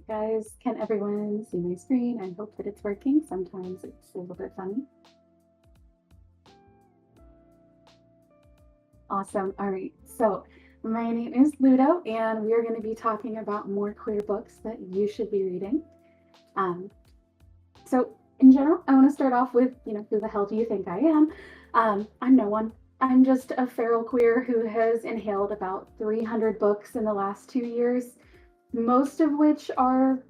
Guys, can everyone see my screen? I hope that it's working. Sometimes it's a little bit funny. Awesome. All right. So my name is Ludo, and we are going to be talking about more queer books that you should be reading. Um, so in general, I want to start off with, who the hell do you think I am? I'm no one. I'm just a feral queer who has inhaled about 300 books in the last 2 years, most of which are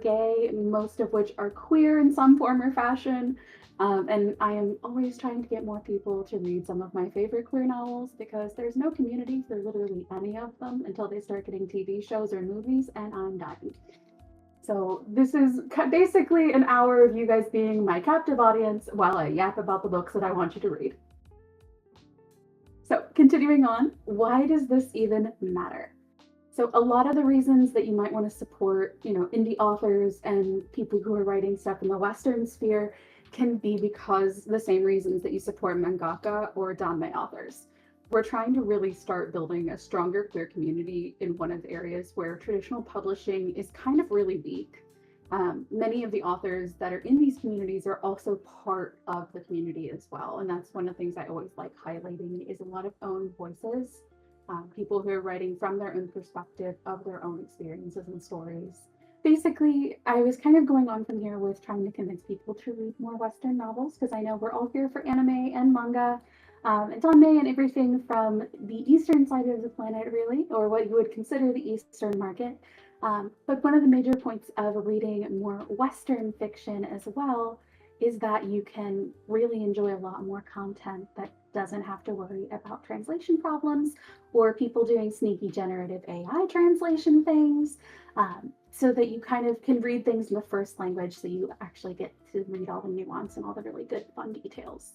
gay, most of which are queer in some form or fashion. And I am always trying to get more people to read some of my favorite queer novels because there's no community for literally any of them until they start getting TV shows or movies, and I'm dying. So this is basically an hour of you guys being my captive audience while I yap about the books that I want you to read. So continuing on, why does this even matter? So a lot of the reasons that you might want to support, indie authors and people who are writing stuff in the Western sphere can be because the same reasons that you support mangaka or danmei authors. We're trying to really start building a stronger queer community in one of the areas where traditional publishing is kind of really weak. Many of the authors that are in these communities are also part of the community as well. And that's one of the things I always like highlighting is a lot of own voices, people who are writing from their own perspective of their own experiences and stories. Basically, I was kind of going on from here with trying to convince people to read more Western novels because I know we're all here for anime and manga, and anime and everything from the eastern side of the planet, really, or what you would consider the eastern market. But one of the major points of reading more Western fiction as well is that you can really enjoy a lot more content that doesn't have to worry about translation problems or people doing sneaky generative AI translation things, so that you kind of can read things in the first language so you actually get to read all the nuance and all the really good fun details.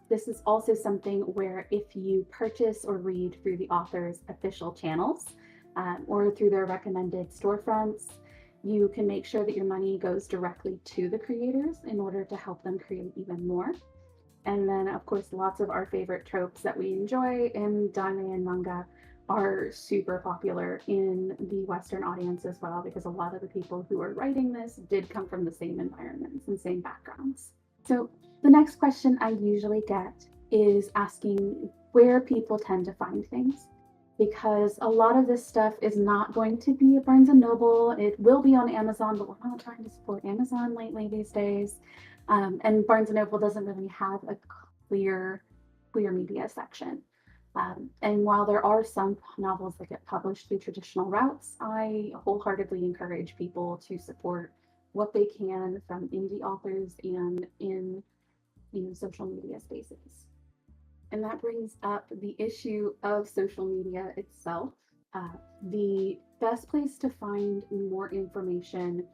This is also something where if you purchase or read through the author's official channels, or through their recommended storefronts, you can make sure that your money goes directly to the creators in order to help them create even more. And then, of course, lots of our favorite tropes that we enjoy in anime and manga are super popular in the Western audience as well, because a lot of the people who are writing this did come from the same environments and same backgrounds. So the next question I usually get is asking where people tend to find things, because a lot of this stuff is not going to be at Barnes and Noble. It will be on Amazon, but we're not trying to support Amazon lately these days. And Barnes and Noble doesn't really have a clear media section. And while there are some novels that get published through traditional routes, I wholeheartedly encourage people to support what they can from indie authors and in social media spaces. And that brings up the issue of social media itself. The best place to find more information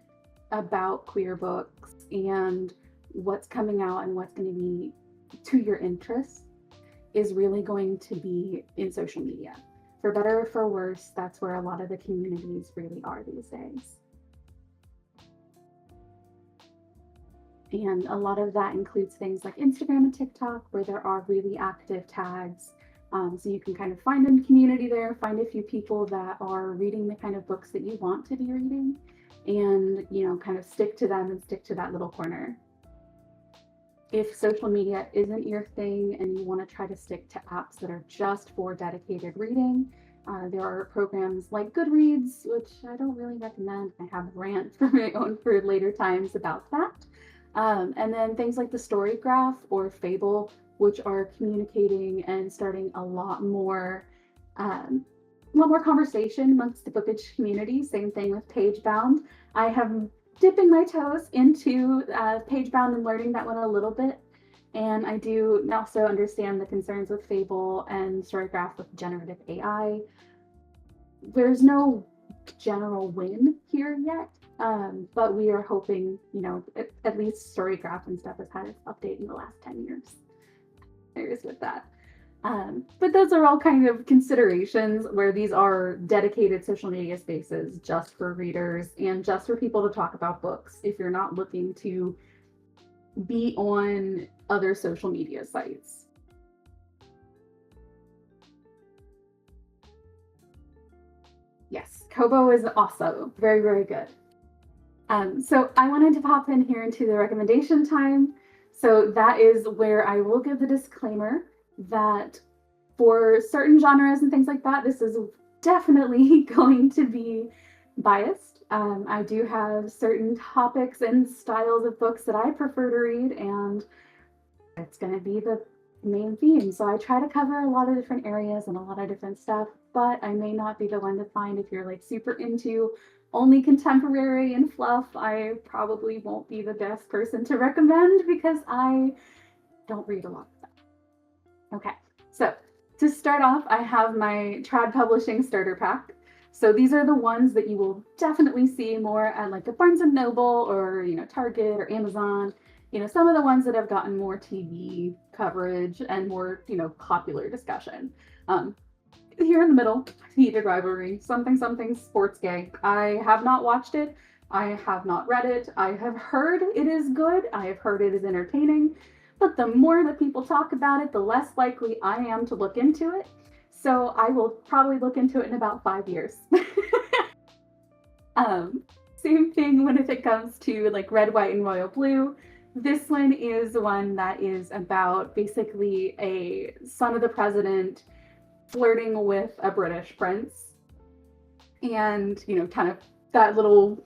about queer books and what's coming out and what's going to be to your interests is really going to be in social media. For better or for worse, that's where a lot of the communities really are these days. And a lot of that includes things like Instagram and TikTok, where there are really active tags. So you can kind of find a community there, find a few people that are reading the kind of books that you want to be reading, and kind of stick to them and stick to that little corner. If social media isn't your thing and you want to try to stick to apps that are just for dedicated reading, there are programs like Goodreads, which I don't really recommend. I have a rant for my own for later times about that. And then things like the Story Graph or Fable, which are communicating and starting a lot more conversation amongst the bookish community. Same thing with Pagebound. I have dipping my toes into Pagebound and learning that one a little bit. And I do also understand the concerns with Fable and Storygraph with generative AI. There's no general win here yet, but we are hoping, at least Storygraph and stuff has had its update in the last 10 years. There's with that. But those are all kind of considerations where these are dedicated social media spaces just for readers and just for people to talk about books if you're not looking to be on other social media sites. Yes, Kobo is also very, very good. So I wanted to pop in here into the recommendation time. So that is where I will give the disclaimer that for certain genres and things like that, this is definitely going to be biased. I do have certain topics and styles of books that I prefer to read, and it's going to be the main theme. So I try to cover a lot of different areas and a lot of different stuff, but I may not be the one to find if you're like super into only contemporary and fluff. I probably won't be the best person to recommend because I don't read a lot of that. Okay, so to start off, I have my Trad Publishing starter pack. So these are the ones that you will definitely see more at like a Barnes and Noble or Target or Amazon. Some of the ones that have gotten more TV coverage and more popular discussion. Here in the middle, Heated Rivalry, something something sports gay. I have not watched it. I have not read it. I have heard it is good. I have heard it is entertaining. But the more that people talk about it, the less likely I am to look into it. So I will probably look into it in about 5 years. Same thing when if it comes to like Red, White, and Royal Blue. This one is one that is about basically a son of the president flirting with a British prince. And, kind of that little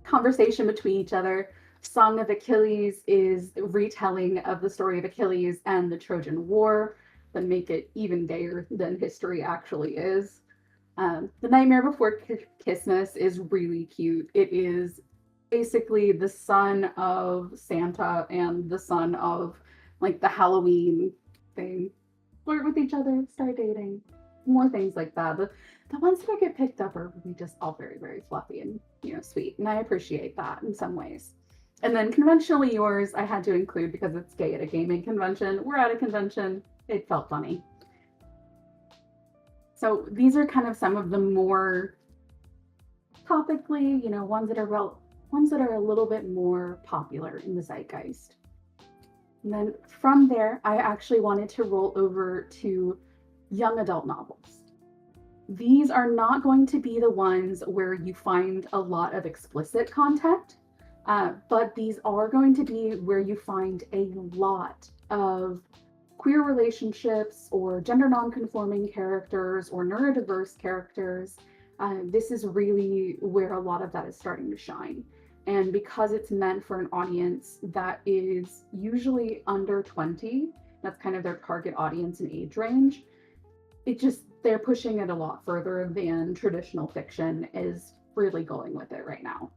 conversation between each other. Song of Achilles is a retelling of the story of Achilles and the Trojan War that make it even gayer than history actually is. The Nightmare Before Christmas is really cute. It is basically the son of Santa and the son of like the Halloween thing. Flirt with each other, start dating, more things like that. The ones that get picked up are really just all very, very fluffy and sweet, and I appreciate that in some ways. And then Conventionally Yours, I had to include because it's gay at a gaming convention. We're at a convention. It felt funny. So these are kind of some of the more topically, ones that are a little bit more popular in the zeitgeist. And then from there, I actually wanted to roll over to young adult novels. These are not going to be the ones where you find a lot of explicit content, but these are going to be where you find a lot of queer relationships or gender non-conforming characters or neurodiverse characters. This is really where a lot of that is starting to shine. And because it's meant for an audience that is usually under 20, that's kind of their target audience and age range, they're pushing it a lot further than traditional fiction is really going with it right now.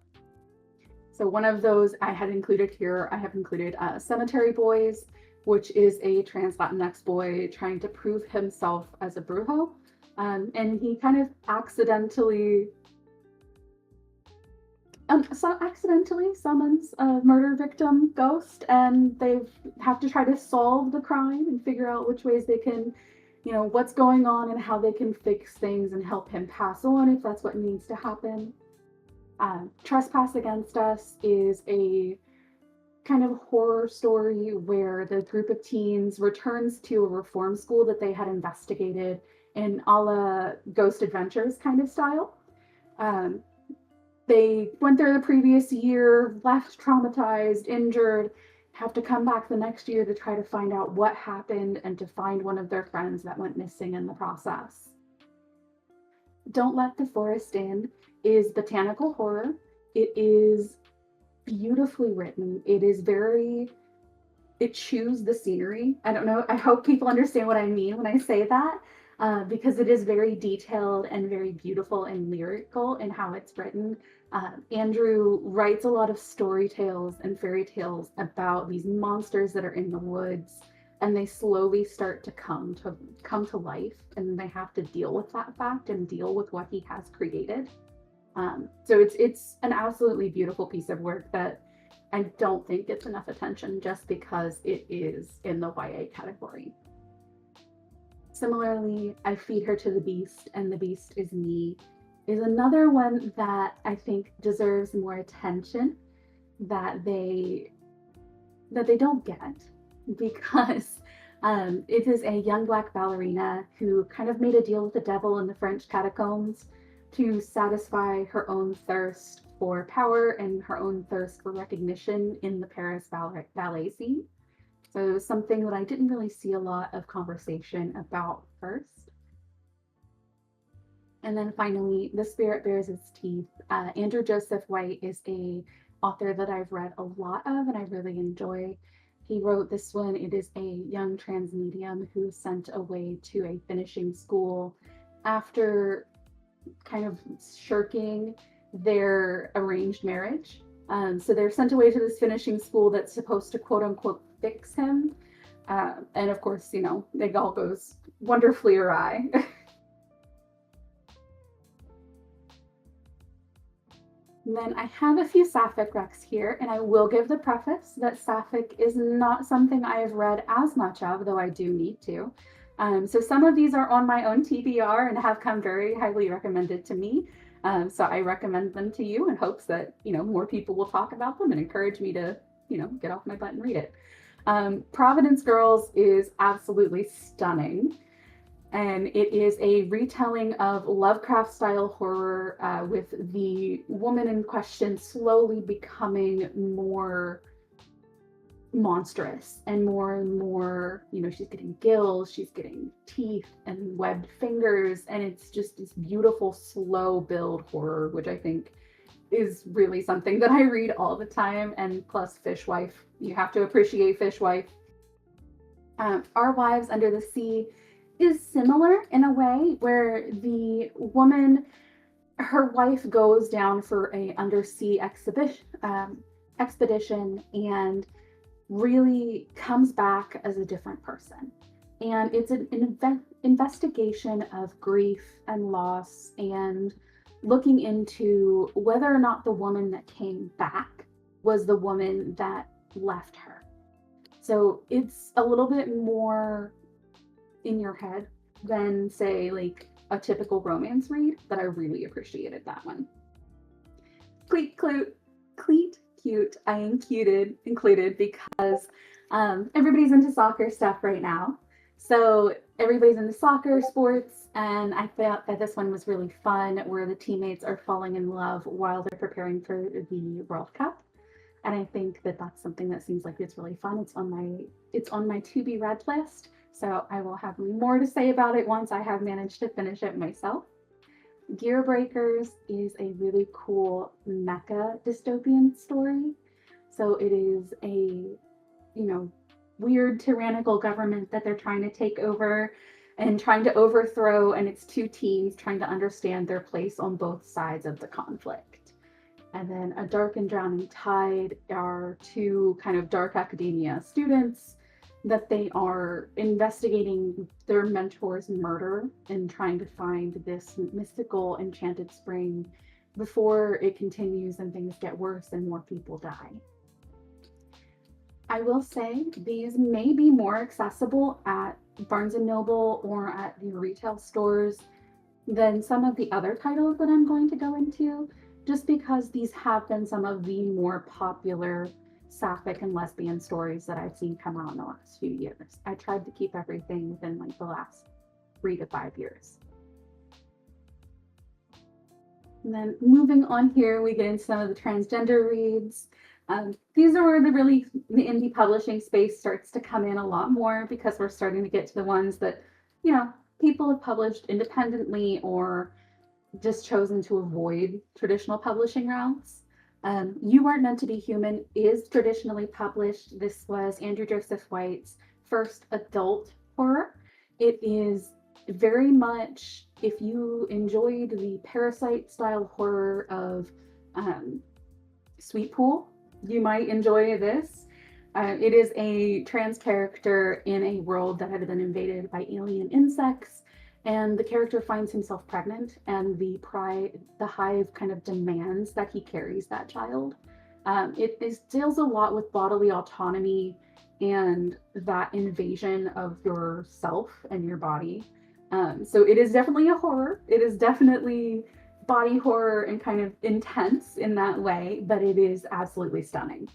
So one of those I had included here, I have included Cemetery Boys, which is a trans Latinx boy trying to prove himself as a brujo. And he kind of accidentally summons a murder victim ghost, and they have to try to solve the crime and figure out which ways they can, what's going on and how they can fix things and help him pass on if that's what needs to happen. Trespass Against Us is a kind of horror story where the group of teens returns to a reform school that they had investigated in a la Ghost Adventures kind of style. They went there the previous year, left traumatized, injured, have to come back the next year to try to find out what happened and to find one of their friends that went missing in the process. Don't Let the Forest In is botanical horror. It is beautifully written. It chews the scenery. I don't know, I hope people understand what I mean when I say that, because it is very detailed and very beautiful and lyrical in how it's written. Andrew writes a lot of story tales and fairy tales about these monsters that are in the woods, and they slowly start to come to life, and they have to deal with that fact and deal with what he has created. So it's an absolutely beautiful piece of work that I don't think gets enough attention just because it is in the YA category. Similarly, I Feed Her to the Beast and The Beast Is Me is another one that I think deserves more attention that they don't get, because it is a young Black ballerina who kind of made a deal with the devil in the French catacombs to satisfy her own thirst for power and her own thirst for recognition in the Paris ballet scene. So it was something that I didn't really see a lot of conversation about first. And then finally, The Spirit Bears Its Teeth. Andrew Joseph White is a author that I've read a lot of and I really enjoy. He wrote this one. It is a young trans medium who is sent away to a finishing school after kind of shirking their arranged marriage. So they're sent away to this finishing school that's supposed to quote unquote fix him. And of course, you know, it all goes wonderfully awry. And then I have a few sapphic recs here, and I will give the preface that sapphic is not something I have read as much of, though I do need to. So some of these are on my own TBR and have come very highly recommended to me. So I recommend them to you in hopes that, you know, more people will talk about them and encourage me to, you know, get off my butt and read it. Providence Girls is absolutely stunning. And it is a retelling of Lovecraft-style horror with the woman in question slowly becoming more monstrous and more, you know, she's getting gills, she's getting teeth and webbed fingers, and it's just this beautiful, slow build horror, which I think is really something that I read all the time. And plus Fishwife, you have to appreciate Fishwife. Our Wives Under the Sea is similar in a way where the woman, her wife goes down for a undersea expedition and really comes back as a different person. And it's an investigation of grief and loss and looking into whether or not the woman that came back was the woman that left her. So it's a little bit more in your head than, say, like a typical romance read, but I really appreciated that one. Cleat Cute, I included because everybody's into soccer stuff right now. So everybody's into soccer, sports, and I thought that this one was really fun, where the teammates are falling in love while they're preparing for the World Cup. And I think that that's something that seems like it's really fun. It's on my to be read list. So I will have more to say about it once I have managed to finish it myself. Gear Breakers is a really cool mecha dystopian story. So it is a, you know, weird tyrannical government that they're trying to take over and trying to overthrow, and it's two teams trying to understand their place on both sides of the conflict. And then A Dark and Drowning Tide are two kind of dark academia students that they are investigating their mentor's murder and trying to find this mystical enchanted spring before it continues and things get worse and more people die. I will say these may be more accessible at Barnes & Noble or at the retail stores than some of the other titles that I'm going to go into, just because these have been some of the more popular sapphic and lesbian stories that I've seen come out in the last few years. I tried to keep everything within like the last 3 to 5 years. And then moving on here, we get into some of the transgender reads. These are where the indie publishing space starts to come in a lot more, because we're starting to get to the ones that, you know, people have published independently or just chosen to avoid traditional publishing routes. You Weren't Meant to Be Human is traditionally published. This was Andrew Joseph White's first adult horror. It is very much, if you enjoyed the Parasite style horror of Sweet Pool, you might enjoy this. It is a trans character in a world that had been invaded by alien insects, and the character finds himself pregnant, and the hive kind of demands that he carries that child. It deals a lot with bodily autonomy and that invasion of yourself and your body. So it is definitely a horror. It is definitely body horror and kind of intense in that way, but it is absolutely stunning.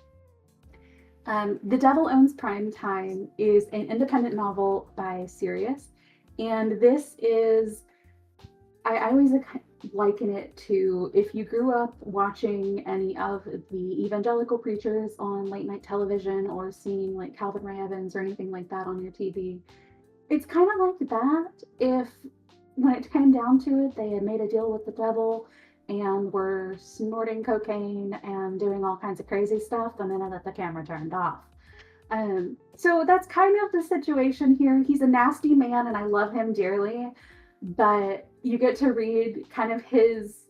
The Devil Owns Prime Time is an independent novel by Sirius. And this is, I always liken it to if you grew up watching any of the evangelical preachers on late night television or seeing like Calvin Ray Evans or anything like that on your TV. It's kind of like that if, when it came down to it, they had made a deal with the devil and were snorting cocaine and doing all kinds of crazy stuff the minute that the camera turned off. So that's kind of the situation here. He's a nasty man and I love him dearly, but you get to read kind of his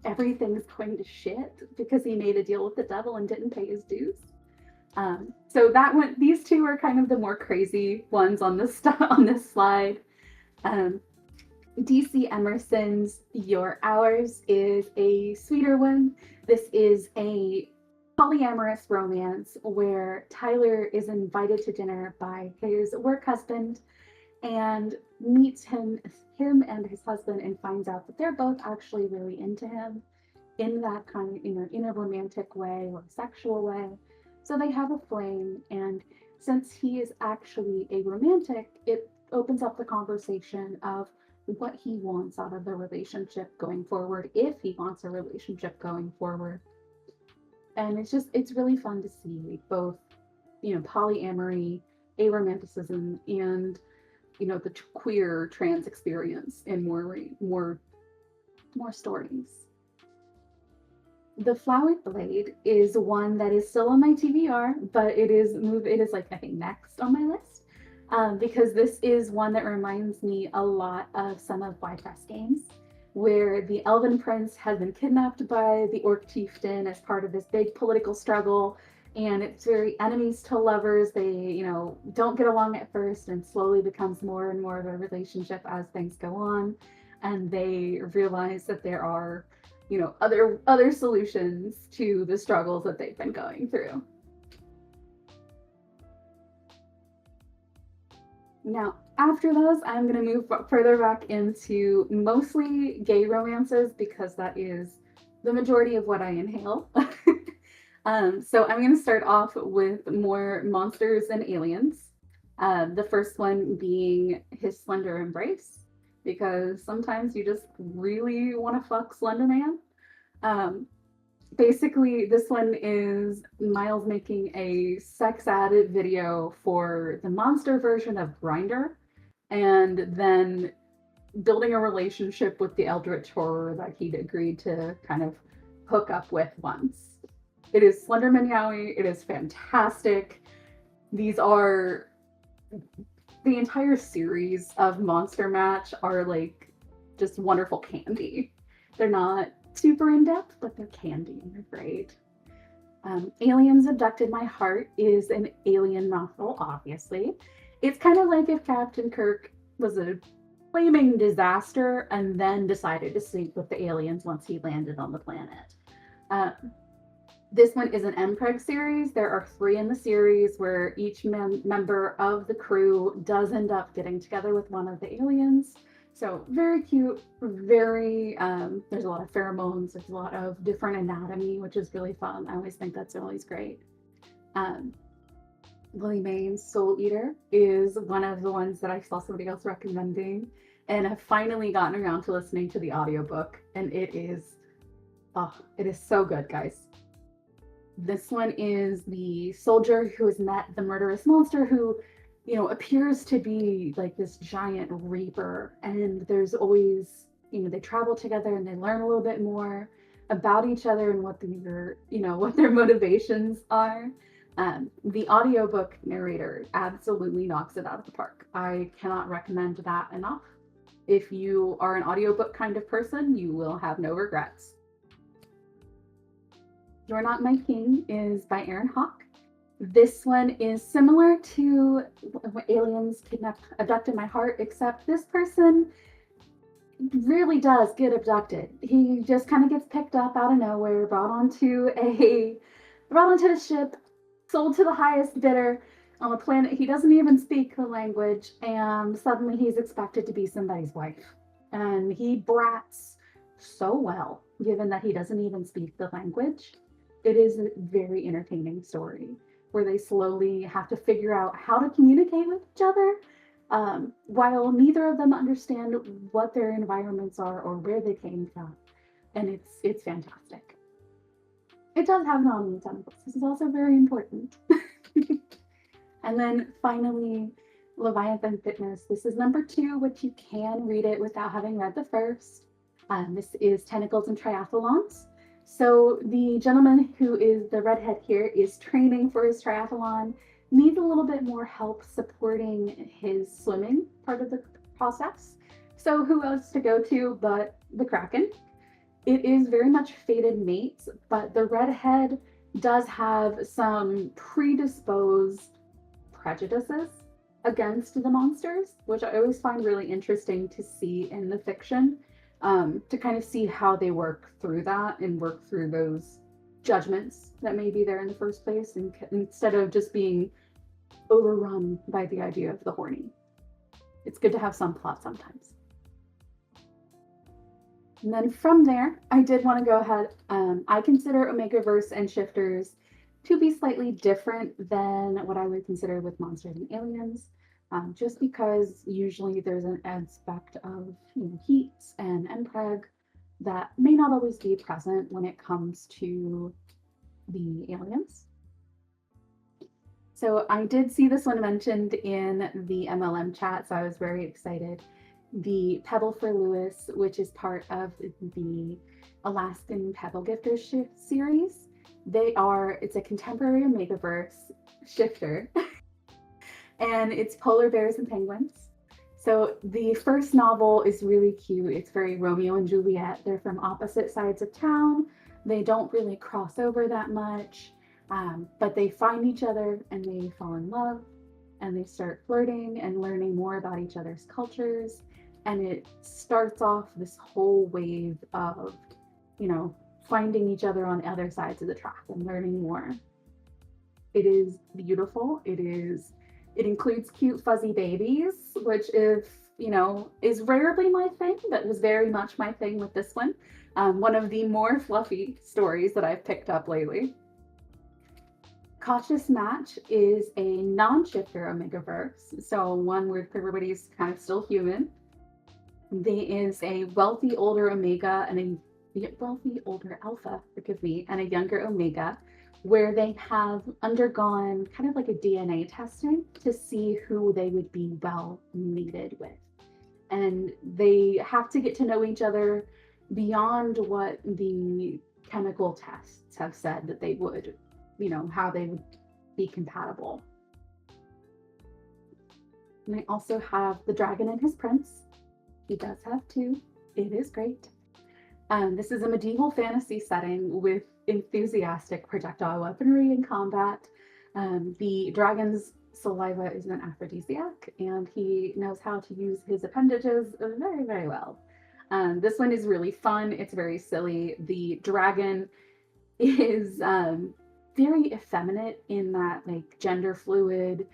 everything's going to shit because he made a deal with the devil and didn't pay his dues. So that one, these two are kind of the more crazy ones on this on this slide. DC Emerson's Your Hours is a sweeter one. This is a polyamorous romance where Tyler is invited to dinner by his work husband and meets him and his husband and finds out that they're both actually really into him in that kind of, in a romantic way or sexual way. So they have a flame, and since he is actually a romantic, it opens up the conversation of what he wants out of the relationship going forward, if he wants a relationship going forward. And it's really fun to see both, polyamory, aromanticism, and the queer trans experience in more stories. The Flowered Blade is one that is still on my TBR, but it is like I think next on my list, because this is one that reminds me a lot of some of Wypress games, where the Elven Prince has been kidnapped by the Orc Chieftain as part of this big political struggle, and it's very enemies to lovers. They, don't get along at first and slowly becomes more and more of a relationship as things go on, and they realize that there are, other solutions to the struggles that they've been going through. Now, after those, I'm going to move further back into mostly gay romances because that is the majority of what I inhale. So I'm going to start off with more monsters and aliens. The first one being His Slender Embrace, because sometimes you just really want to fuck Slender Man. Basically, this one is Miles making a sex ad video for the monster version of Grindr, and then building a relationship with the Eldritch Horror that he'd agreed to kind of hook up with once. It is Slenderman Yowie. It is fantastic. These are the entire series of Monster Match are like just wonderful candy. They're not super in-depth, but they're candy and they're great. Aliens Abducted My Heart is an alien novel, obviously. It's kind of like if Captain Kirk was a flaming disaster and then decided to sleep with the aliens once he landed on the planet. This one is an MPreg series. There are 3 in the series where each member of the crew does end up getting together with one of the aliens. So very cute, very, there's a lot of pheromones, there's a lot of different anatomy, which is really fun. I always think that's always great. Lily Mayne's Soul Eater is one of the ones that I saw somebody else recommending, and I've finally gotten around to listening to the audiobook, and it is so good, guys. This one is the soldier who has met the murderous monster who, appears to be like this giant reaper, and there's always, they travel together and they learn a little bit more about each other and what their motivations are. The audiobook narrator absolutely knocks it out of the park. I cannot recommend that enough. If you are an audiobook kind of person, you will have no regrets. You're Not My King is by Aaron Hawk. This one is similar to Aliens Abducted My Heart, except this person really does get abducted. He just kind of gets picked up out of nowhere, brought onto the ship, sold to the highest bidder on a planet he doesn't even speak the language, and suddenly he's expected to be somebody's wife. And he brats so well, given that he doesn't even speak the language. It is a very entertaining story where they slowly have to figure out how to communicate with each other. while neither of them understand what their environments are or where they came from. And it's fantastic. It does have non-tentacles. This is also very important. And then finally, Leviathan Fitness. This is number 2, which you can read it without having read the first. This is Tentacles and Triathlons. So the gentleman who is the redhead here is training for his triathlon, needs a little bit more help supporting his swimming part of the process. So who else to go to but the Kraken? It is very much fated mates, but the redhead does have some predisposed prejudices against the monsters, which I always find really interesting to see in the fiction, to kind of see how they work through that and work through those judgments that may be there in the first place, and instead of just being overrun by the idea of the horny. It's good to have some plot sometimes. And then from there, I did want to go ahead. I consider Omegaverse and Shifters to be slightly different than what I would consider with Monsters and Aliens, just because usually there's an aspect of heat and impreg that may not always be present when it comes to the aliens. So I did see this one mentioned in the MLM chat, so I was very excited. The Pebble for Lewis, which is part of the Alaskan Pebble Gifters series. It's a contemporary Omegaverse shifter, and it's polar bears and penguins. So the first novel is really cute. It's very Romeo and Juliet. They're from opposite sides of town. They don't really cross over that much, but they find each other and they fall in love, and they start flirting and learning more about each other's cultures. And it starts off this whole wave of, finding each other on other sides of the track and learning more. It is beautiful. It includes cute fuzzy babies, which is rarely my thing, but was very much my thing with this one. One of the more fluffy stories that I've picked up lately. Cautious Match is a non-shifter Omegaverse, so one where everybody's kind of still human. There is a wealthy older Omega and a wealthy older Alpha, and a younger Omega, where they have undergone kind of like a DNA testing to see who they would be well mated with. And they have to get to know each other beyond what the chemical tests have said that they would, how they would be compatible. And I also have The Dragon and His Prince. He does have 2. It is great. This is a medieval fantasy setting with enthusiastic projectile weaponry and combat. The dragon's saliva is an aphrodisiac, and he knows how to use his appendages very, very well. This one is really fun. It's very silly. The dragon is very effeminate in that, like, gender fluid,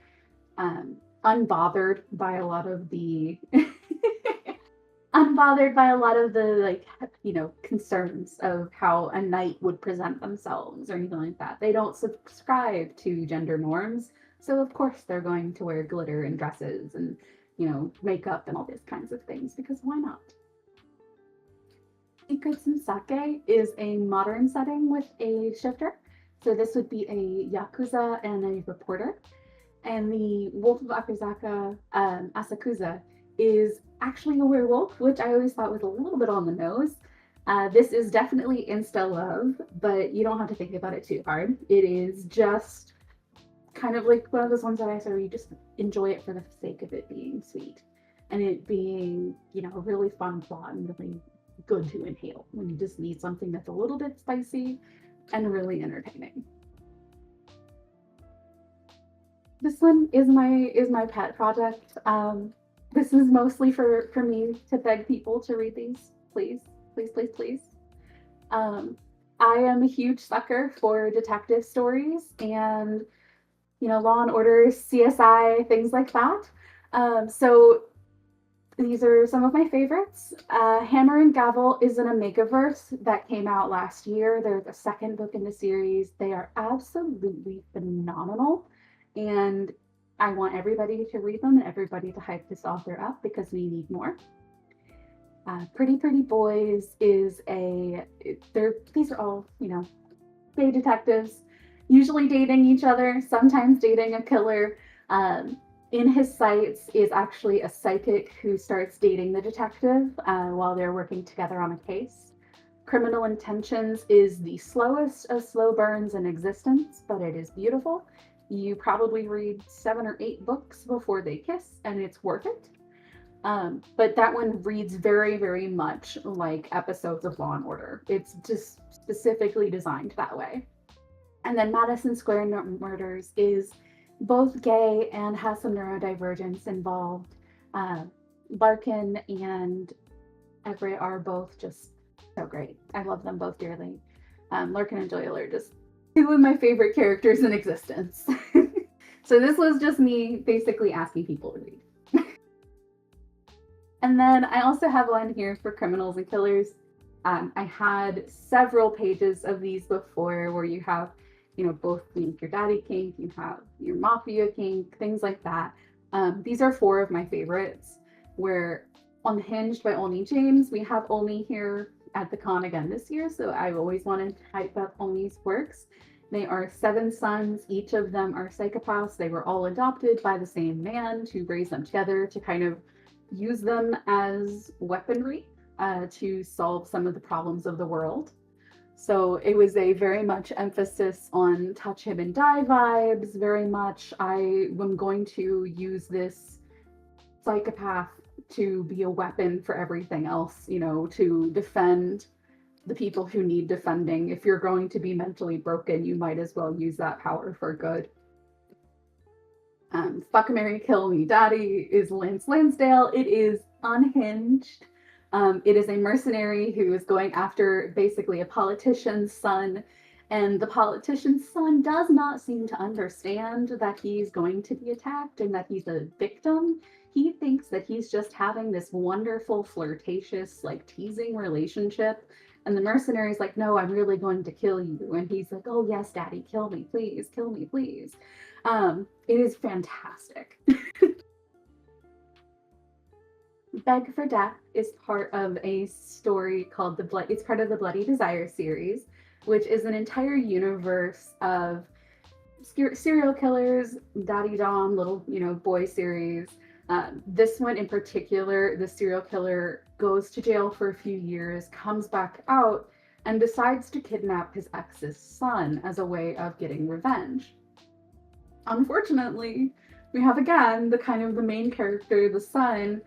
unbothered by a lot of the concerns of how a knight would present themselves or anything like that. They don't subscribe to gender norms, so of course they're going to wear glitter and dresses and makeup and all these kinds of things, because why not? Secrets and Sake is a modern setting with a shifter. So this would be a Yakuza and a reporter. And the Wolf of Asakusa is actually a werewolf, which I always thought was a little bit on the nose. This is definitely insta love, but you don't have to think about it too hard. It is just kind of like one of those ones that I said where you just enjoy it for the sake of it being sweet and it being, a really fun plot and really good to inhale when you just need something that's a little bit spicy and really entertaining. This one is my pet project. This is mostly for me to beg people to read these. Please, please, please, please. I am a huge sucker for detective stories and, Law and Order, CSI, things like that. So these are some of my favorites. Hammer and Gavel is an Omegaverse that came out last year. They're the second book in the series. They are absolutely phenomenal. And I want everybody to read them and everybody to hype this author up because we need more. Pretty Pretty Boys is these are all, gay detectives, usually dating each other, sometimes dating a killer. In his sights is actually a psychic who starts dating the detective while they're working together on a case. Criminal Intentions is the slowest of slow burns in existence, but it is beautiful. You probably read 7 or 8 books before they kiss, and it's worth it. But that one reads very, very much like episodes of Law and Order. It's just specifically designed that way. And then Madison Square Murders is both gay and has some neurodivergence involved. Larkin and Everett are both just so great. I love them both dearly. Larkin and Doyle are just two of my favorite characters in existence. So this was just me basically asking people to read. And then I also have one here for Criminals and Killers. I had several pages of these before where you have, both your daddy kink, you have your mafia kink, things like that. These are 4 of my favorites. We're Unhinged by Olney James. We have Olney here at the con again this year, so I've always wanted to hype up Olney's works. They are 7 sons. Each of them are psychopaths. They were all adopted by the same man to raise them together to kind of use them as weaponry to solve some of the problems of the world. So it was a very much emphasis on touch him and die vibes, very much I am going to use this psychopath to be a weapon for everything else, to defend the people who need defending. If you're going to be mentally broken, you might as well use that power for good. Fuck, Marry, Kill Me Daddy is Lance Lansdale. It is unhinged. It is a mercenary who is going after basically a politician's son, and the politician's son does not seem to understand that he's going to be attacked and that he's a victim. He thinks that he's just having this wonderful, flirtatious, teasing relationship. And the mercenary's like, no, I'm really going to kill you. And he's like, oh, yes, daddy, kill me, please. Kill me, please. It is fantastic. Beg for Death is part of a story called it's part of the Bloody Desire series, which is an entire universe of serial killers, daddy dom, little, boy series. This one in particular, the serial killer goes to jail for a few years, comes back out, and decides to kidnap his ex's son as a way of getting revenge. Unfortunately, we have again the main character, the son,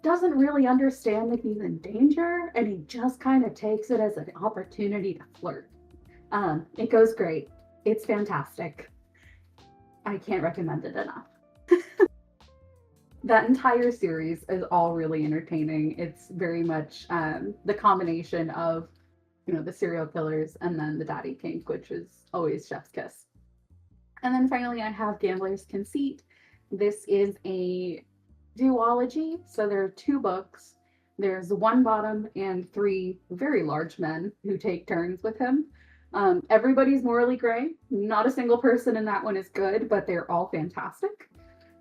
doesn't really understand that he's in danger, and he just kind of takes it as an opportunity to flirt. It goes great. It's fantastic. I can't recommend it enough. That entire series is all really entertaining. It's very much the combination of, the serial killers and then the daddy kink, which is always chef's kiss. And then finally, I have Gambler's Conceit. This is a duology, so there are 2 books. There's 1 bottom and 3 very large men who take turns with him. Everybody's morally gray. Not a single person in that one is good, but they're all fantastic.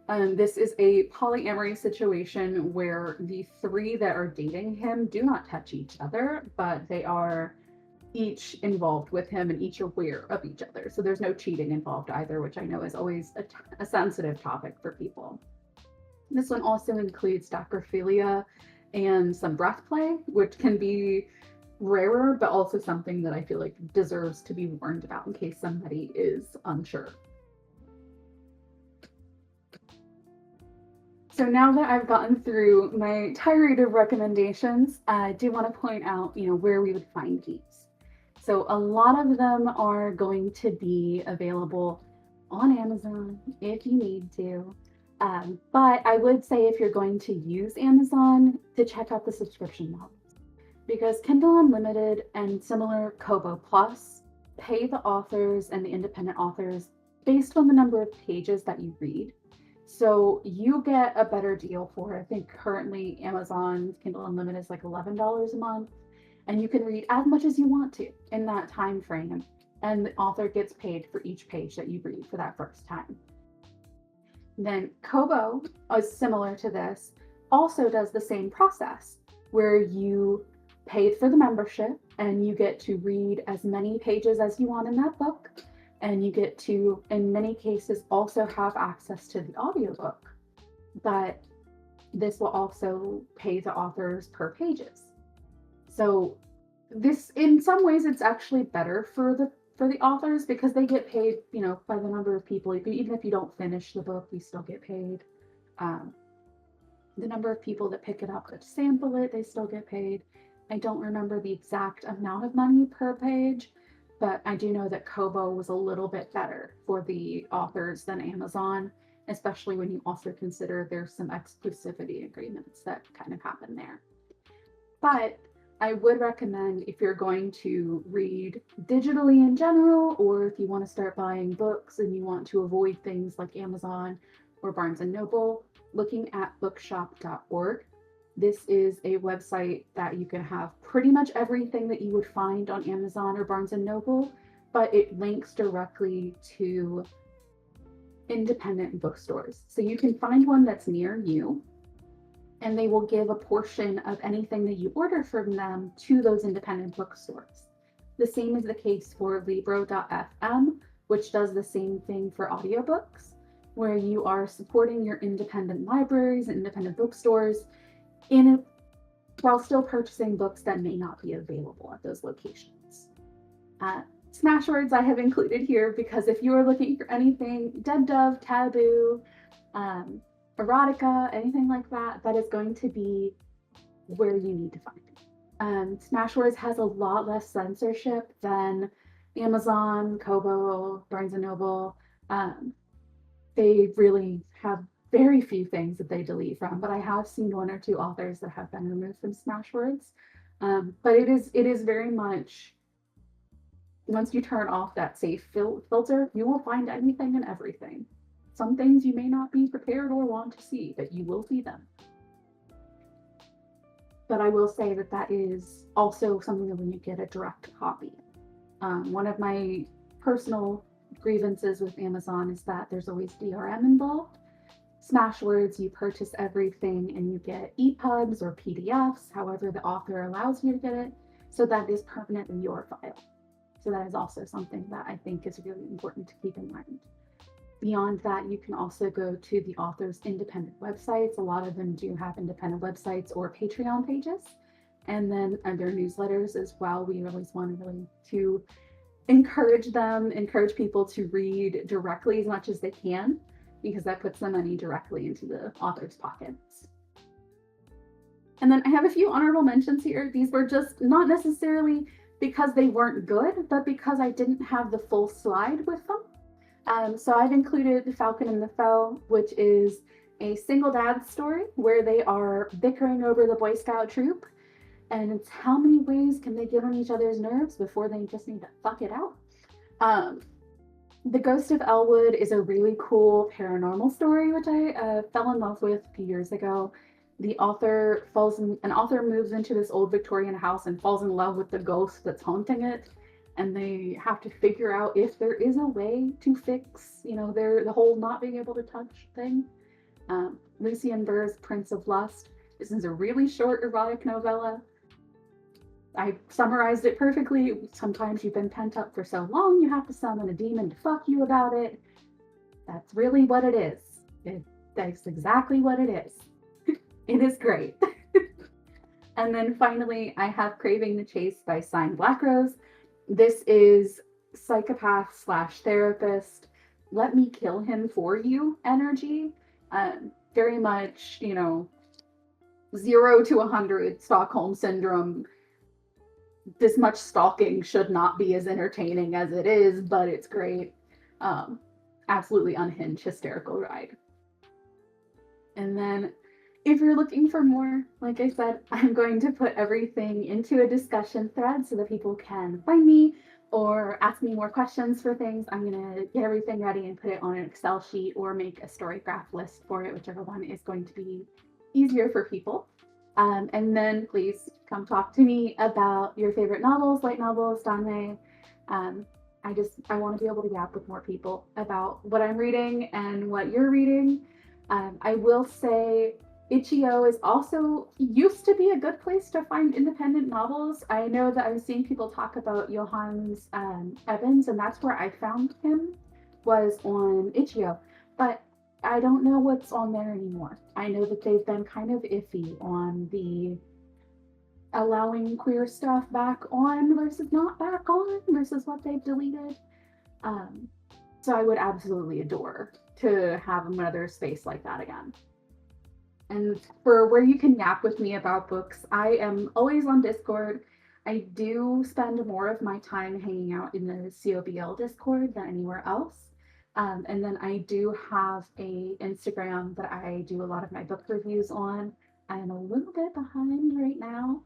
This is a polyamory situation where the 3 that are dating him do not touch each other, but they are each involved with him and each aware of each other. So there's no cheating involved either, which I know is always a sensitive topic for people. This one also includes necrophilia and some breath play, which can be rarer, but also something that I feel like deserves to be warned about in case somebody is unsure. So now that I've gotten through my tirade of recommendations, I do want to point out, where we would find these. So a lot of them are going to be available on Amazon if you need to. But I would say if you're going to use Amazon, to check out the subscription models, because Kindle Unlimited and similar Kobo Plus pay the authors and the independent authors based on the number of pages that you read. So you get a better deal for it. I think currently Amazon Kindle Unlimited is like $11 a month, and you can read as much as you want to in that time frame, and the author gets paid for each page that you read for that first time. Then Kobo is similar to this, also does the same process where you paid for the membership and you get to read as many pages as you want in that book. And you get to, in many cases, also have access to the audiobook. But this will also pay the authors per pages. So this, in some ways, it's actually better for the authors because they get paid, by the number of people. Even if you don't finish the book, you still get paid. The number of people that pick it up that sample it, they still get paid. I don't remember the exact amount of money per page, but I do know that Kobo was a little bit better for the authors than Amazon, especially when you also consider there's some exclusivity agreements that kind of happen there. But I would recommend, if you're going to read digitally in general, or if you want to start buying books and you want to avoid things like Amazon or Barnes and Noble, looking at bookshop.org. This is a website that you can have pretty much everything that you would find on Amazon or Barnes and Noble, but it links directly to independent bookstores. So you can find one that's near you, and they will give a portion of anything that you order from them to those independent bookstores. The same is the case for Libro.fm, which does the same thing for audiobooks, where you are supporting your independent libraries and independent bookstores while still purchasing books that may not be available at those locations. Smashwords I have included here because if you are looking for anything dead dove, taboo, erotica, anything like that, that is going to be where you need to find it. Smashwords has a lot less censorship than Amazon, Kobo, Barnes and Noble. They really have very few things that they delete from, but I have seen one or two authors that have been removed from Smashwords. But it is very much, once you turn off that safe filter, you will find anything and everything. Some things you may not be prepared or want to see, but you will see them. But I will say that that is also something that when you get a direct copy. One of my personal grievances with Amazon is that there's always DRM involved. Smashwords, you purchase everything and you get EPUBs or PDFs, however the author allows you to get it, so that is permanent in your file. So that is also something that I think is really important to keep in mind. Beyond that, you can also go to the author's independent websites. A lot of them do have independent websites or Patreon pages, and then their newsletters as well. We always want to encourage people to read directly as much as they can, because that puts the money directly into the author's pockets. And then I have a few honorable mentions here. These were just not necessarily because they weren't good, but because I didn't have the full slide with them. So I've included The Falcon and the Foe, which is a single dad story where they are bickering over the Boy Scout troop. And it's how many ways can they get on each other's nerves before they just need to fuck it out. The Ghost of Elwood is a really cool paranormal story, which I fell in love with a few years ago. An author moves into this old Victorian house and falls in love with the ghost that's haunting it. And they have to figure out if there is a way to fix, the whole not being able to touch thing. Lucian Burr's Prince of Lust. This is a really short erotic novella. I summarized it perfectly. Sometimes you've been pent up for so long, you have to summon a demon to fuck you about it. That's really what it is. That's exactly what it is. It is great. And then finally, I have Craving the Chase by Signed Black Rose. This is psychopath/therapist, let me kill him for you energy. Very much, 0 to 100 Stockholm Syndrome. This much stalking should not be as entertaining as it is, but it's great. Absolutely unhinged, hysterical ride. And then if you're looking for more, like I said, I'm going to put everything into a discussion thread so that people can find me or ask me more questions for things. I'm going to get everything ready and put it on an Excel sheet or make a story graph list for it, whichever one is going to be easier for people. And then please come talk to me about your favorite novels, light novels, danmei. I want to be able to yap with more people about what I'm reading and what you're reading. I will say itch.io is also used to be a good place to find independent novels. I know that I've seen people talk about Johannes Evans, and that's where I found him, was on itch.io. But I don't know what's on there anymore. I know that they've been kind of iffy on the allowing queer stuff back on versus not back on versus what they've deleted. Um, so I would absolutely adore to have another space like that again. And for where you can nap with me about books, I am always on Discord. I do spend more of my time hanging out in the COBL Discord than anywhere else. And then I do have a Instagram that I do a lot of my book reviews on. I'm a little bit behind right now,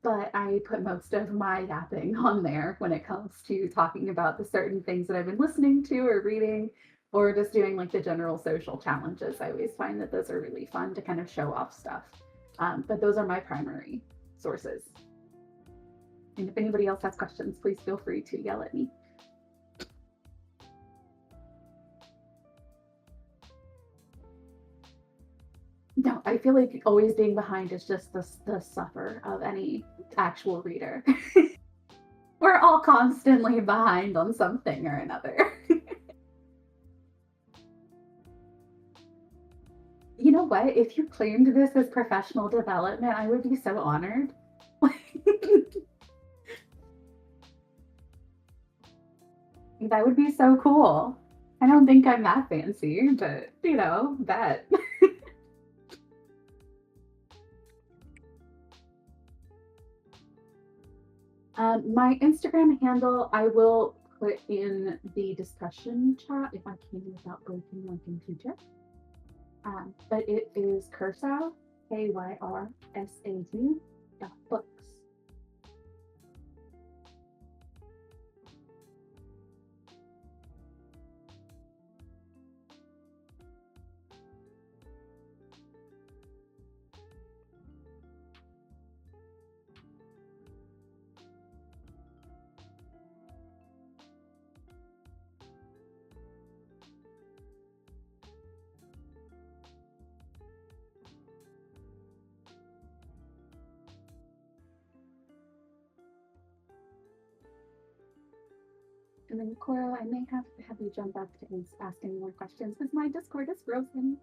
but I put most of my yapping on there when it comes to talking about the certain things that I've been listening to or reading, or just doing like the general social challenges. I always find that those are really fun to kind of show off stuff. But those are my primary sources. And if anybody else has questions, please feel free to yell at me. No, I feel like always being behind is just the suffer of any actual reader. We're all constantly behind on something or another. You know what? If you claimed this as professional development, I would be so honored. That would be so cool. I don't think I'm that fancy, but you know, bet. My Instagram handle, I will put in the discussion chat if I can without breaking my computer. But it is Kyrsau, KYRSAU books. And then Coral, I may have to have you jump back to ask any more questions because my Discord is frozen.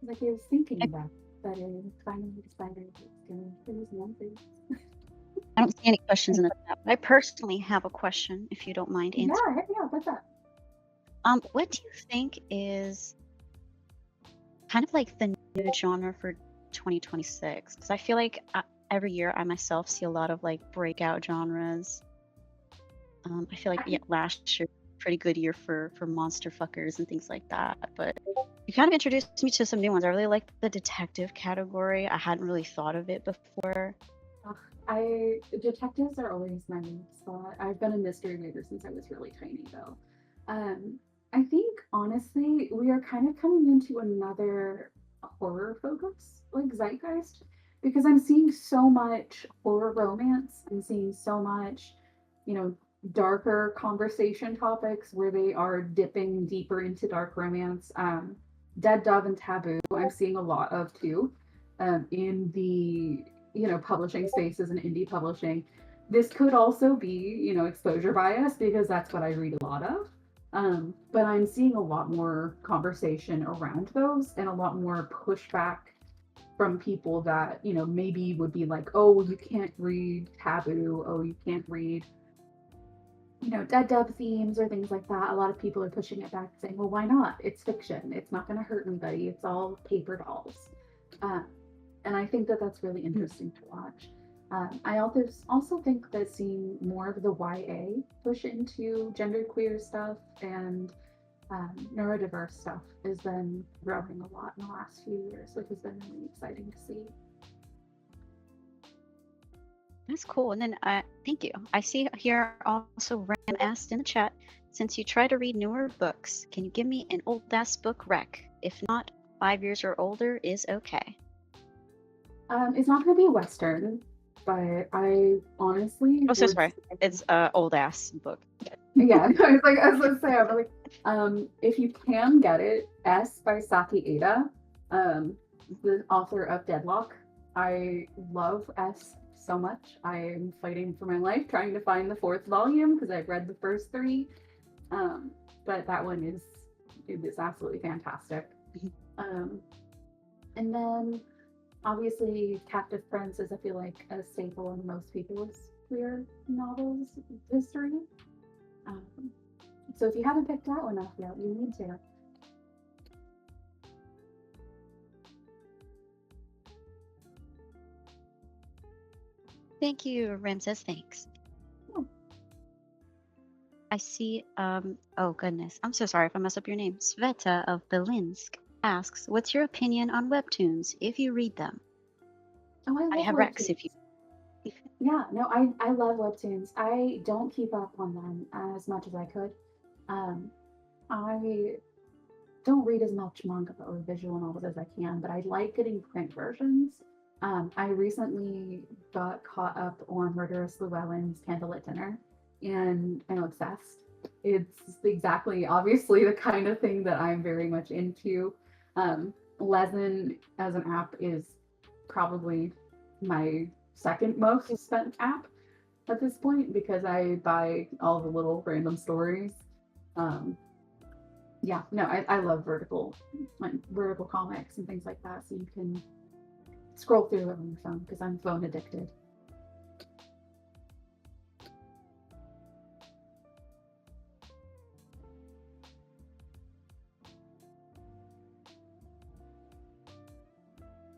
Like I was thinking about, but I finally decided it's going to freeze one thing. I don't see any questions in the chat, but I personally have a question, if you don't mind answering. Yeah, what's up? What do you think is kind of like the new genre for 2026? Because I feel like every year I myself see a lot of like breakout genres. I feel like last year pretty good year for monster fuckers and things like that, but you kind of introduced me to some new ones. I really like the detective category. I hadn't really thought of it before. Detectives are always my spot. I've been a mystery reader since I was really tiny, though. I think honestly, we are kind of coming into another horror focus, like zeitgeist, because I'm seeing so much horror romance. I'm seeing so much, you know, darker conversation topics where they are dipping deeper into dark romance. Dead Dove and Taboo, I'm seeing a lot of too, in the publishing spaces and indie publishing. This could also be exposure bias because that's what I read a lot of. But I'm seeing a lot more conversation around those and a lot more pushback from people that maybe would be like, oh, you can't read Taboo, oh, you can't read dead dub themes or things like that, a lot of people are pushing it back, saying, well, why not? It's fiction. It's not going to hurt anybody. It's all paper dolls. Uh, and I think that that's really interesting to watch. I also think that seeing more of the YA push into genderqueer stuff and neurodiverse stuff has been growing a lot in the last few years, which has been really exciting to see. That's cool. And then thank you. I see here also Ram asked in the chat, since you try to read newer books, can you give me an old ass book rec? If not, 5 years or older is okay. It's not going to be a Western, but I honestly. Oh, so sorry. It's old ass book. Yeah, I was gonna say, I'm like, if you can get it, S by Saki Ada, the author of Deadlock. I love S so much. I'm fighting for my life trying to find the 4th volume because I've read the first 3. But that one is absolutely fantastic. And then obviously Captive Prince is, I feel like, a staple in most people's queer novels history. So if you haven't picked that one up yet, you need to. Thank you, Ren says thanks. Oh. I see, oh goodness, I'm so sorry if I mess up your name. Sveta of Belinsk asks, what's your opinion on webtoons, if you read them? Oh, I have Rex if you... Yeah, no, I love webtoons. I don't keep up on them as much as I could. I don't read as much manga or visual novels as I can, but I like getting print versions. I recently got caught up on Murderous Llewellyn's Candlelit Dinner, and I'm obsessed. It's exactly, obviously, the kind of thing that I'm very much into. Lezen as an app is probably my second most spent app at this point because I buy all the little random stories. Yeah, no, I love vertical comics and things like that, so you can scroll through it on your phone because I'm phone addicted.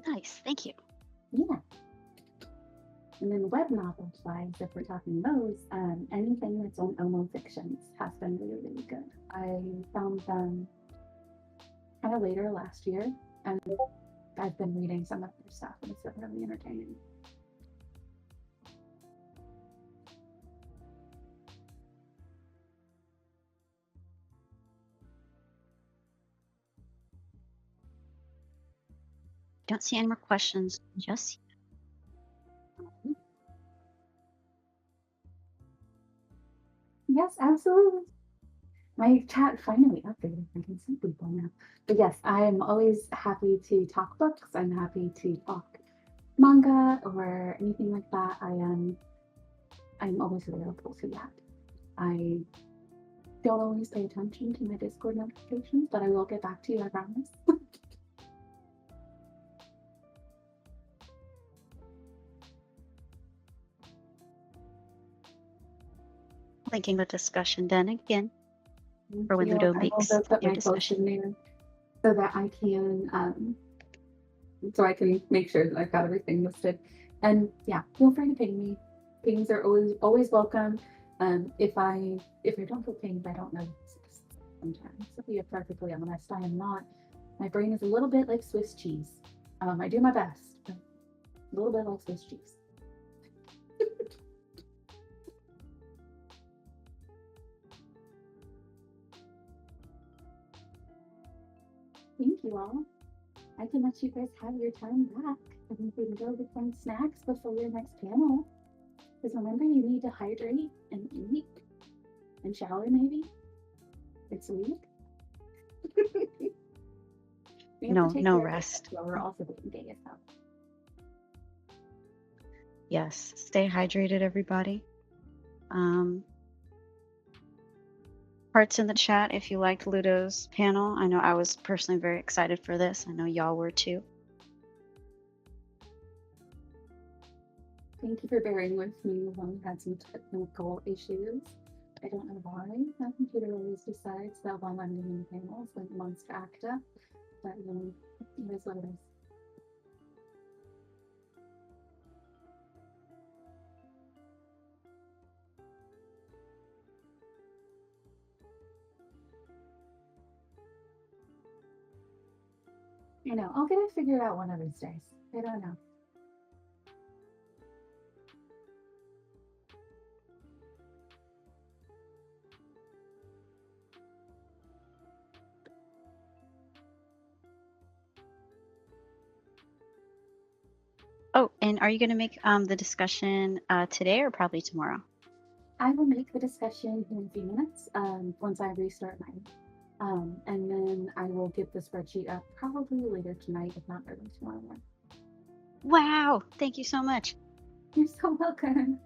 Nice, thank you. Yeah. And then web novels wise, if we're talking those, anything that's on Omo Fictions has been really, really good. I found them kind of later last year, and I've been reading some of their stuff, and it's been really entertaining. Don't see any more questions just yet. Yes, absolutely. My chat finally updated. I can see people now. But yes, I'm always happy to talk books. I'm happy to talk manga or anything like that. I'm always available to that. I don't always pay attention to my Discord notifications, but I will get back to you, I promise. Linking the discussion then again for when Ludo makes your discussion there so that I can make sure that I've got everything listed. And yeah, feel free to ping me. Pings are always welcome. If I don't feel pinged, I don't know sometimes. To be perfectly honest, I am not. My brain is a little bit like Swiss cheese. I do my best, but a little bit like Swiss cheese. Thank you all. I can let you guys have your time back, and we can go get some snacks before your next panel. Because remember, you need to hydrate and eat and shower, maybe. It's a week. No rest. We're also doing day as well. Yes, stay hydrated, everybody. Hearts in the chat if you liked Ludo's panel. I know I was personally very excited for this. I know y'all were too. Thank you for bearing with me when we had some technical issues. I don't know why. My computer always decides that while I'm doing panels, like wants to ACTA. But it is what it is. You know, I'll get it figured out one of these days. I don't know. Oh, and are you going to make the discussion today or probably tomorrow? I will make the discussion in a few minutes once I restart mine. And then I will get the spreadsheet up probably later tonight, if not early tomorrow morning. Wow, thank you so much. You're so welcome.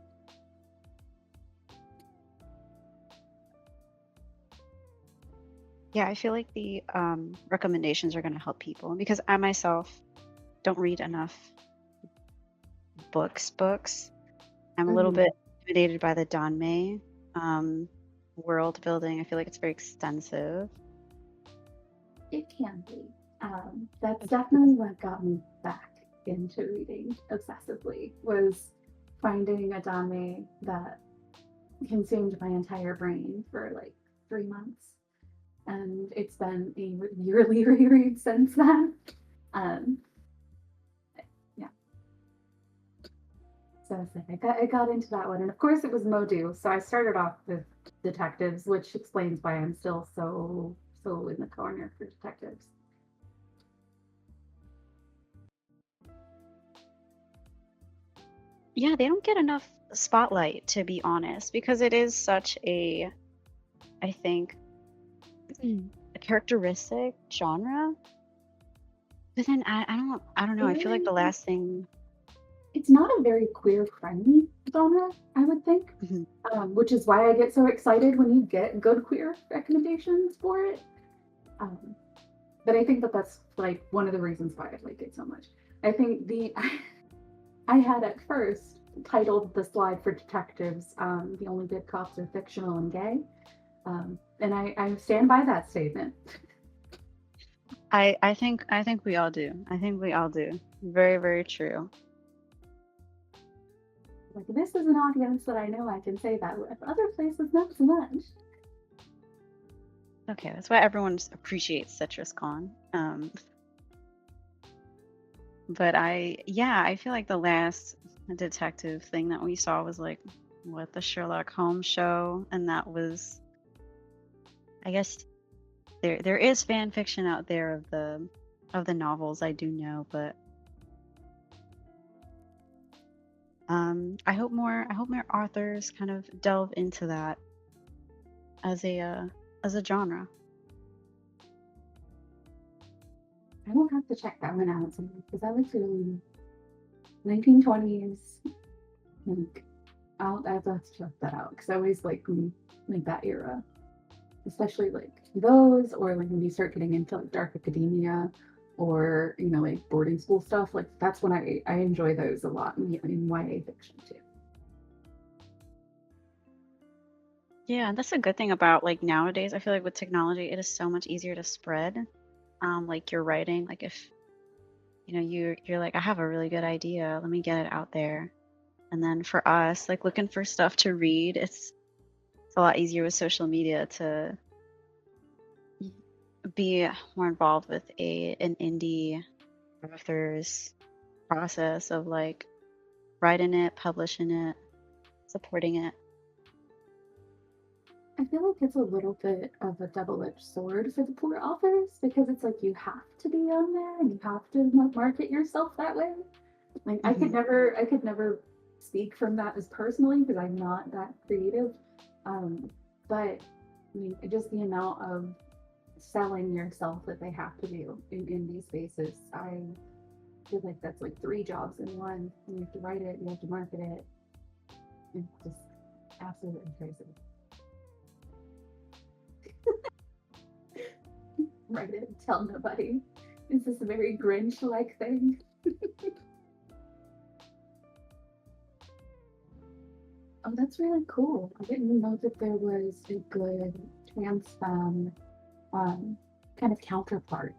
Yeah, I feel like the recommendations are going to help people because I myself don't read enough books. I'm a little bit intimidated by the Danmei world building. I feel like it's very extensive. It can be. That's definitely what got me back into reading obsessively, was finding a Danmei that consumed my entire brain for like 3 months. And it's been a yearly reread since then. Yeah. So I got into that one. And of course, it was Modu. So I started off with detectives, which explains why I'm still so in the corner for detectives. Yeah, they don't get enough spotlight, to be honest, because it is such a, I think, a characteristic genre. But then I don't know. I feel like the last thing. It's not a very queer friendly genre, I would think, which is why I get so excited when you get good queer recommendations for it. But I think that that's like one of the reasons why I like it so much. I think I had at first titled the slide for detectives, "The only good cops are fictional and gay," and I stand by that statement. I think we all do. I think we all do. Very, very true. Like, this is an audience that I know I can say that with. Other places, not so much. Okay, that's why everyone appreciates CitrusCon. But I feel like the last detective thing that we saw was like what, the Sherlock Holmes show, and that was, I guess there is fan fiction out there of the novels, I do know, but I hope more authors kind of delve into that as a genre. I will have to check that one out because that looks really 1920s. Like, I'll have to check that out because I always like that era, especially like those, or like when you start getting into like dark academia, or like boarding school stuff. Like that's when I enjoy those a lot in YA fiction too. Yeah, that's a good thing about like nowadays. I feel like with technology, it is so much easier to spread. Like your writing, like if you're like, I have a really good idea, let me get it out there. And then for us, like looking for stuff to read, it's a lot easier with social media to be more involved with an indie author's process of like writing it, publishing it, supporting it. I feel like it's a little bit of a double-edged sword for the poor authors because it's like you have to be on there and you have to market yourself that way. Like I could never speak from that as personally because I'm not that creative. But I mean, just the amount of selling yourself that they have to do in these spaces, I feel like that's like 3 jobs in one. You have to write it, you have to market it. It's just absolutely crazy. Write it, tell nobody. Is this a very Grinch-like thing? Oh, that's really cool. I didn't know that there was a good trans femme um, kind of counterpart.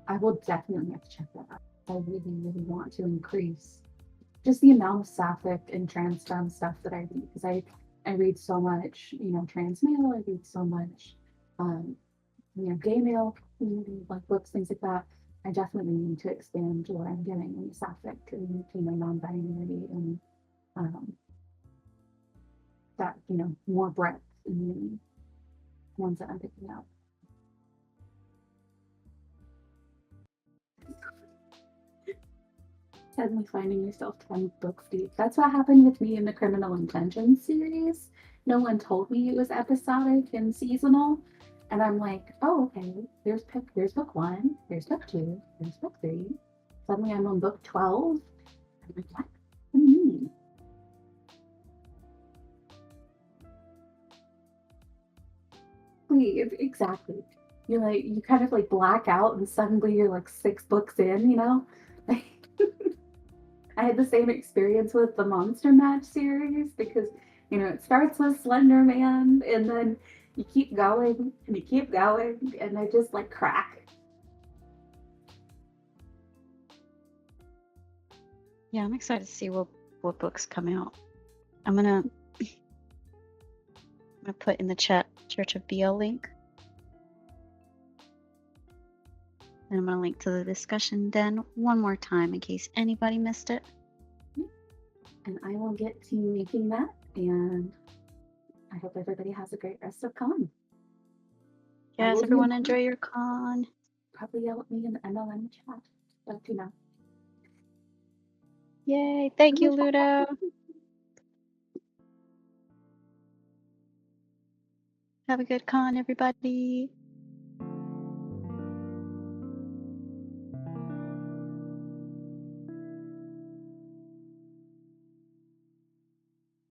I will definitely have to check that out. I really, really want to increase just the amount of sapphic and trans femme stuff that I read because I read so much, trans male. I read so much, um, gay male community like books, things like that. I definitely need to expand what I'm getting in the sapphic and non-binary and um, that more breadth in the ones that I'm picking up. Suddenly finding yourself 10 books deep. That's what happened with me in the Criminal Intentions series. No one told me it was episodic and seasonal. And I'm like, oh, okay, here's book one, here's book two, here's book three. Suddenly I'm on book 12. I'm like, what? What do you mean? Exactly. You kind of like black out and suddenly you're like 6 books in. I had the same experience with the Monster Match series because, it starts with Slender Man and then you keep going and you keep going and I just like crack. Yeah, I'm excited to see what books come out. I'm gonna put in the chat Church of BL link. And I'm gonna link to the discussion den one more time in case anybody missed it. And I will get to making that, and I hope everybody has a great rest of con. Yes, everyone enjoy your con. Probably yell at me in the MLM chat, but Yay, thank you, Ludo. Have a good con, everybody.